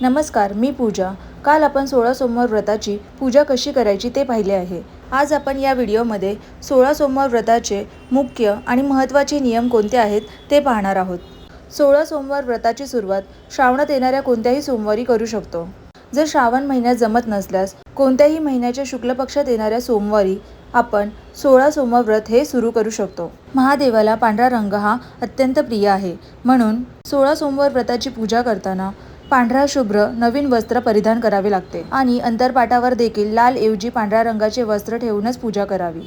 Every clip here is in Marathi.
नमस्कार, मी पूजा. काल आपण 16 सोमवार व्रताची पूजा कशी करायची ते पाहिले आहे. आज आपण या व्हिडिओमध्ये 16 सोमवार व्रताचे मुख्य आणि महत्त्वाचे नियम कोणते आहेत ते पाहणार आहोत. 16 सोमवार व्रताची सुरुवात श्रावणात येणाऱ्या कोणत्याही सोमवारी करू शकतो. जर श्रावण महिन्यात जमत नसल्यास कोणत्याही महिन्याच्या शुक्ल पक्षात येणाऱ्या सोमवारी आपण 16 सोमवार व्रत हे सुरू करू शकतो. महादेवाला पांढरा रंग हा अत्यंत प्रिय आहे, म्हणून 16 सोमवार व्रताची पूजा करताना पांढरा शुभ्र नवीन वस्त्र परिधान करावे लागते आणि अंतरपाटावर देखील लाल ऐवजी पांढऱ्या रंगाचे वस्त्र ठेवूनच पूजा करावी.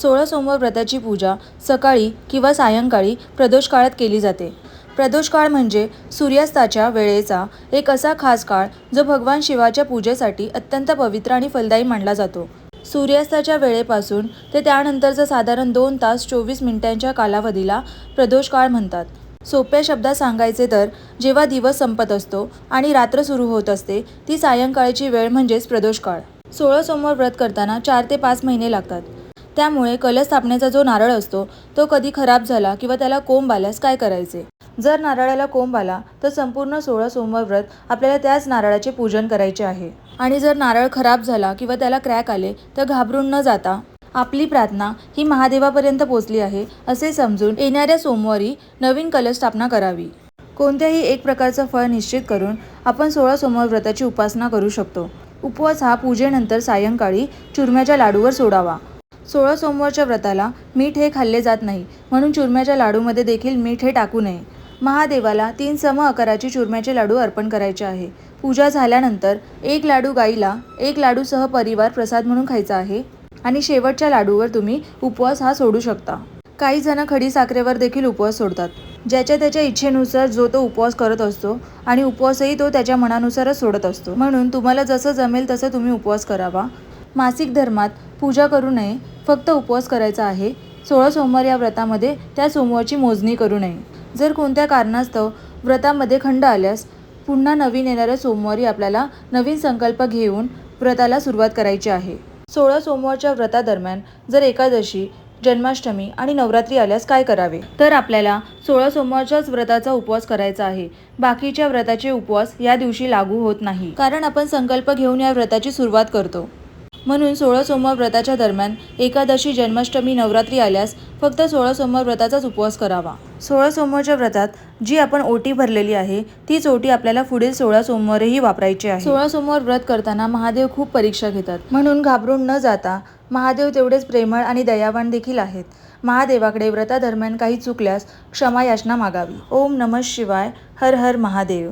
16 सोमवार व्रताची पूजा सकाळी किंवा सायंकाळी प्रदोष काळात केली जाते. प्रदोष काळ म्हणजे सूर्यास्ताच्या वेळेचा एक असा खास काळ जो भगवान शिवाच्या पूजेसाठी अत्यंत पवित्र आणि फलदायी मानला जातो. सूर्यास्ताच्या वेळेपासून ते त्यानंतरचा साधारण 2 तास 24 मिनिटांच्या कालावधीला प्रदोष काळ म्हणतात. सोप्या शब्दात सांगायचे तर जेव्हा दिवस संपत असतो आणि रात्र सुरू होत असते ती सायंकाळची वेळ म्हणजेच प्रदोष काळ. 16 सोमवार व्रत करताना 4 ते 5 महिने लागतात. त्यामुळे कलश स्थापनेचा जो नारळ असतो तो कधी खराब झाला किंवा त्याला कोंब आल्यास काय करायचे? जर नारळाला कोंब आला तर संपूर्ण 16 सोमवार व्रत आपल्याला त्याच नारळाचे पूजन करायचे आहे. आणि जर नारळ खराब झाला किंवा त्याला क्रॅक आले तर घाबरून न जाता आपली प्रार्थना ही महादेवापर्यंत पोचली आहे असे समजून येणाऱ्या सोमवारी नवीन कलश स्थापना करावी. कोणत्याही एक प्रकारचं फळ निश्चित करून आपण 16 सोमवार व्रताची उपासना करू शकतो. उपवास हा पूजेनंतर सायंकाळी चुरम्याच्या लाडूवर सोडावा. 16 सोमवारच्या व्रताला मीठ हे खाल्ले जात नाही, म्हणून चुरम्याच्या लाडूमध्ये देखील मीठ हे टाकू नये. महादेवाला 3 सम आकाराचे चुरम्याचे लाडू अर्पण करायचे आहे. पूजा झाल्यानंतर 1 लाडू गाईला 1 लाडू सह परिवार प्रसाद म्हणून खायचा आहे आणि शेवटच्या लाडूवर तुम्ही उपवास हा सोडू शकता. काही जण खडी साखरेवर देखील उपवास सोडतात. ज्याच्या त्याच्या इच्छेनुसार जो तो उपवास करत असतो आणि उपवासही तो त्याच्या मनानुसारच सोडत असतो, म्हणून तुम्हाला जसं जमेल तसं तुम्ही उपवास करावा. मासिक धर्मात पूजा करू नये, फक्त उपवास करायचा आहे. 16 सोमवार या व्रतामध्ये त्या सोमवारची मोजणी करू नये. जर कोणत्या कारणास्तव व्रतामध्ये खंड आल्यास पुन्हा नवीन येणाऱ्या सोमवारी आपल्याला नवीन संकल्प घेऊन व्रताला सुरुवात करायची आहे. 16 सोमवारच्या व्रतादरम्यान जर एकादशी, जन्माष्टमी आणि नवरात्री आल्यास काय करावे? तर आपल्याला 16 सोमवारच्याच व्रताचा उपवास करायचा आहे. बाकीच्या व्रताचे उपवास या दिवशी लागू होत नाही, कारण आपण संकल्प घेऊन या व्रताची सुरुवात करतो. म्हणून 16 सोमवार व्रताच्या दरम्यान एकादशी, जन्माष्टमी, नवरात्री आल्यास फक्त 16 सोमवार व्रताचाच उपवास करावा. 16 सोमवारच्या व्रतात जी आपण ओटी भरलेली आहे तीच ओटी आपल्याला पुढील 16 सोमवारही वापरायची आहे. 16 सोमवार व्रत करताना महादेव खूप परीक्षा घेतात, म्हणून घाबरून न जाता महादेव तेवढेच प्रेमळ आणि दयावान देखील आहेत. महादेवाकडे व्रतादरम्यान काही चुकल्यास क्षमा याचना मागावी. ओम नमः शिवाय. हर हर महादेव.